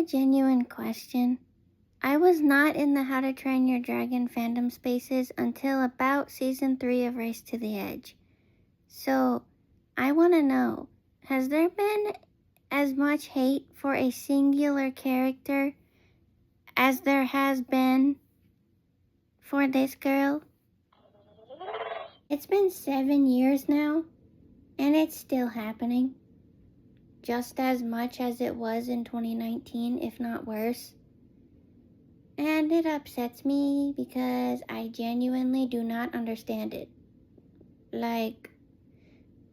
a genuine question. I was not in the How to Train Your Dragon fandom spaces until about season 3 of Race to the Edge. So, I want to know, has there been as much hate for a singular character as there has been for this girl? It's been 7 years now, and it's still happening. Just as much as it was in 2019, if not worse. And it upsets me because I genuinely do not understand it. Like,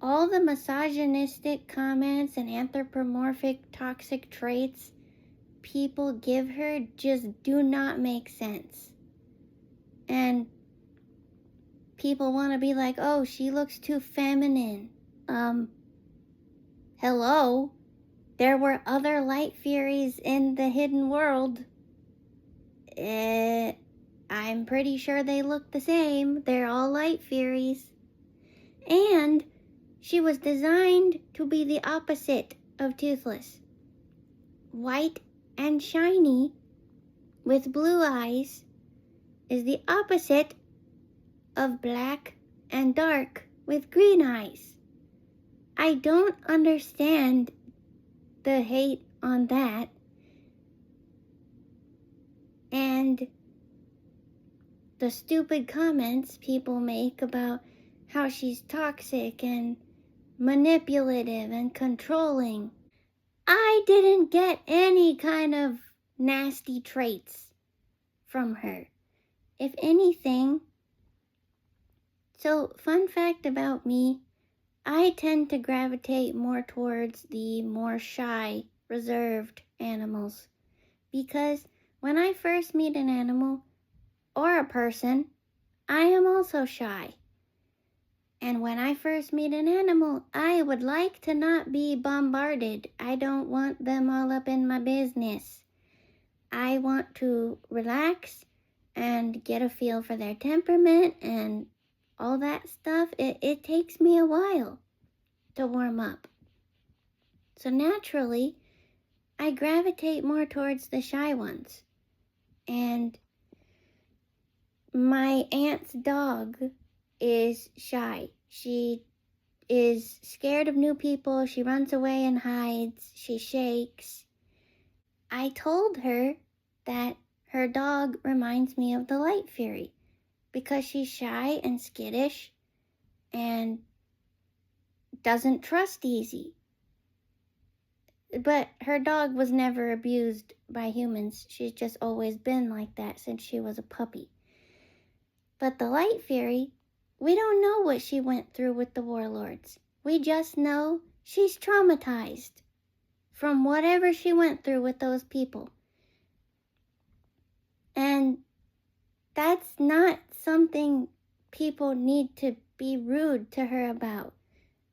all the misogynistic comments and anthropomorphic toxic traits people give her just do not make sense. And people want to be like, oh, she looks too feminine. Hello? There were other light furies in the hidden world. I'm pretty sure they look the same. They're all light furies. And she was designed to be the opposite of Toothless. White and shiny with blue eyes is the opposite of black and dark with green eyes. I don't understand the hate on that. And the stupid comments people make about how she's toxic and manipulative and controlling. I didn't get any kind of nasty traits from her. If anything, so fun fact about me, I tend to gravitate more towards the more shy, reserved animals. Because when I first meet an animal, or a person, I am also shy. And when I first meet an animal, I would like to not be bombarded. I don't want them all up in my business. I want to relax and get a feel for their temperament and all that stuff. It takes me a while to warm up. So naturally, I gravitate more towards the shy ones. And my aunt's dog is shy. She is scared of new people. She runs away and hides. She shakes. I told her that her dog reminds me of the Light Fury because she's shy and skittish and doesn't trust easy. But her dog was never abused by humans. She's just always been like that since she was a puppy. But the Light Fury, we don't know what she went through with the warlords. We just know she's traumatized from whatever she went through with those people. And that's not something people need to be rude to her about.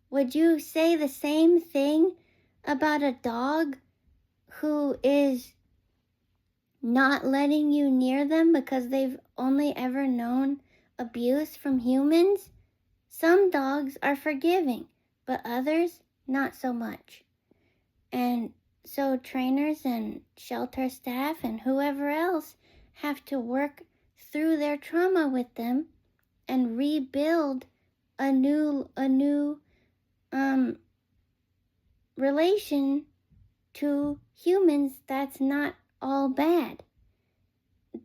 Would you say the same thing about a dog who is not letting you near them because they've only ever known abuse from humans? Some dogs are forgiving, but others not so much. And so trainers and shelter staff and whoever else have to work through their trauma with them and rebuild a new relation to humans that's not all bad.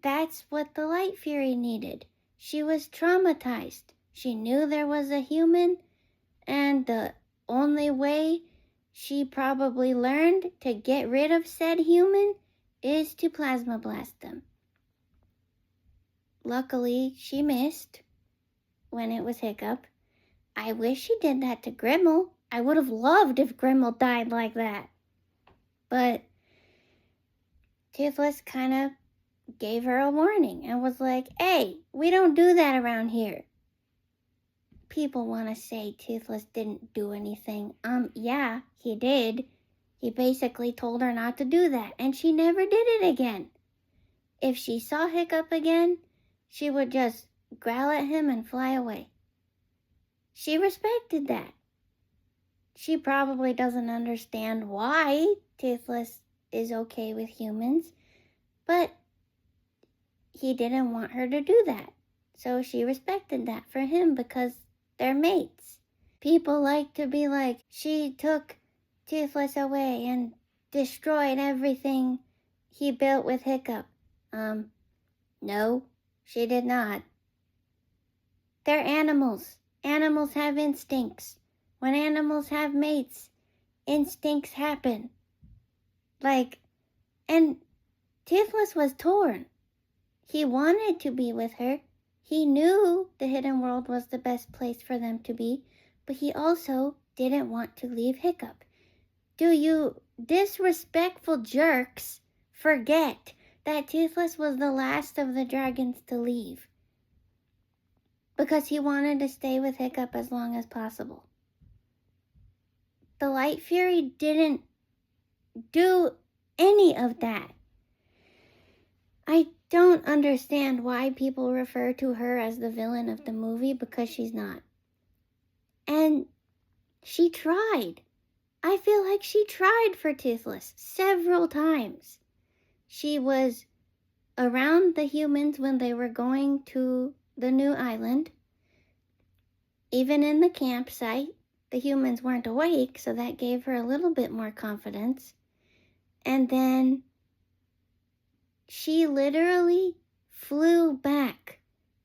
That's what the Light Fury needed. She was traumatized. She knew there was a human, and the only way she probably learned to get rid of said human is to plasma blast them. Luckily, she missed when it was Hiccup. I wish she did that to Grimmel. I would have loved if Grimmel died like that. But Toothless kind of gave her a warning and was like, hey, we don't do that around here. People want to say Toothless didn't do anything. Yeah, he did. He basically told her not to do that, and she never did it again. If she saw Hiccup again, she would just growl at him and fly away. She respected that. She probably doesn't understand why Toothless is okay with humans, but he didn't want her to do that. So she respected that for him because they're mates. People like to be like, she took Toothless away and destroyed everything he built with Hiccup. No, she did not. They're animals. Animals have instincts. When animals have mates, instincts happen. And Toothless was torn. He wanted to be with her. He knew the hidden world was the best place for them to be, but he also didn't want to leave Hiccup. Do you disrespectful jerks forget that Toothless was the last of the dragons to leave? Because he wanted to stay with Hiccup as long as possible. The Light Fury didn't do any of that. I don't understand why people refer to her as the villain of the movie, because she's not. And she tried. I feel like she tried for Toothless several times. She was around the humans when they were going to the new island. Even in the campsite, the humans weren't awake, so that gave her a little bit more confidence. And then she literally flew back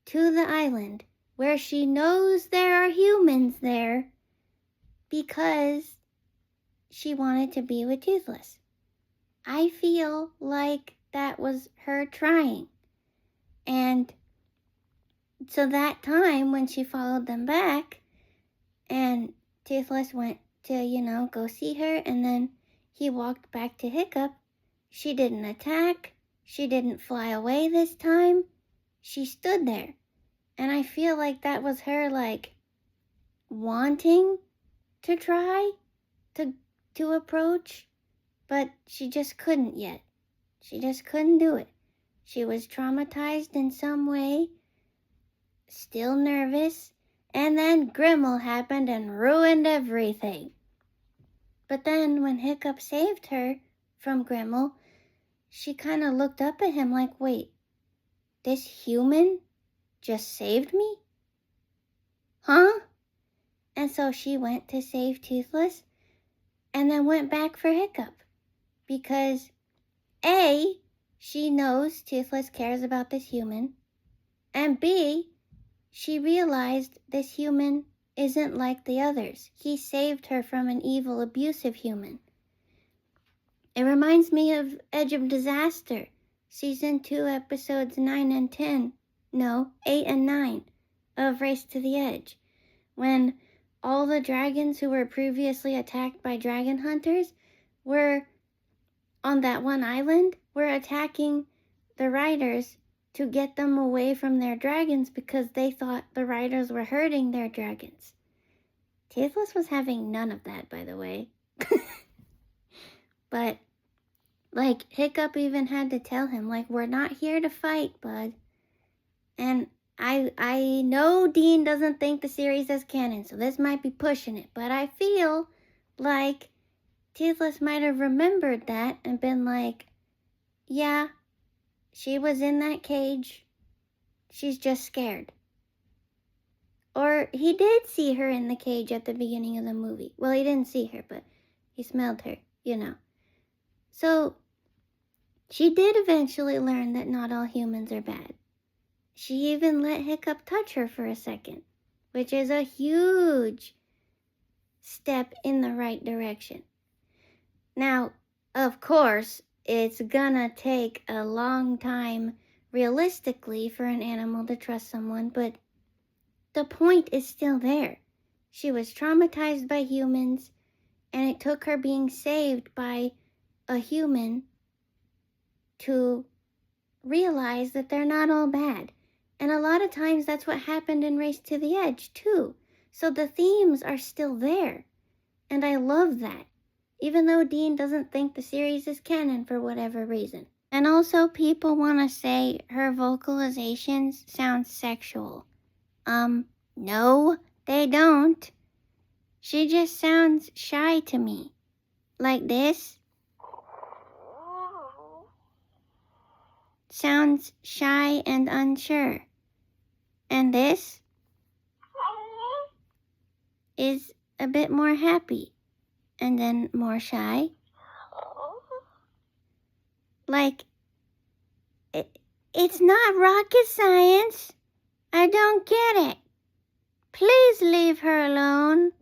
to the island where she knows there are humans there because she wanted to be with Toothless. I feel like that was her trying. And so that time when she followed them back and Toothless went to, go see her, and then he walked back to Hiccup, she didn't attack. She didn't fly away this time. She stood there. And I feel like that was her, wanting to try to approach, but she just couldn't yet. She just couldn't do it. She was traumatized in some way, still nervous, and then Grimmel happened and ruined everything. But then when Hiccup saved her from Grimmel, she kind of looked up at him like, wait, this human just saved me? Huh? And so she went to save Toothless and then went back for Hiccup. Because A, she knows Toothless cares about this human. And B, she realized this human isn't like the others. He saved her from an evil, abusive human. It reminds me of Edge of Disaster, Season 2, Episodes 9 and 10. No, 8 and 9 of Race to the Edge. When all the dragons who were previously attacked by dragon hunters were on that one island, were attacking the riders to get them away from their dragons because they thought the riders were hurting their dragons. Toothless was having none of that, by the way. But, Hiccup even had to tell him, we're not here to fight, bud. And I know Dean doesn't think the series is canon, so this might be pushing it, but I feel like Toothless might have remembered that and been like, yeah, she was in that cage. She's just scared. Or he did see her in the cage at the beginning of the movie. Well, he didn't see her, but he smelled her, So, she did eventually learn that not all humans are bad. She even let Hiccup touch her for a second, which is a huge step in the right direction. Now, of course, it's gonna take a long time realistically for an animal to trust someone, but the point is still there. She was traumatized by humans, and it took her being saved by a human to realize that they're not all bad. And a lot of times that's what happened in Race to the Edge, too. So the themes are still there. And I love that. Even though Dean doesn't think the series is canon for whatever reason. And also people want to say her vocalizations sound sexual. No, they don't. She just sounds shy to me. Like this. sounds shy and unsure. And this is a bit more happy and then more shy. Like, it's not rocket science. I don't get it. Please leave her alone.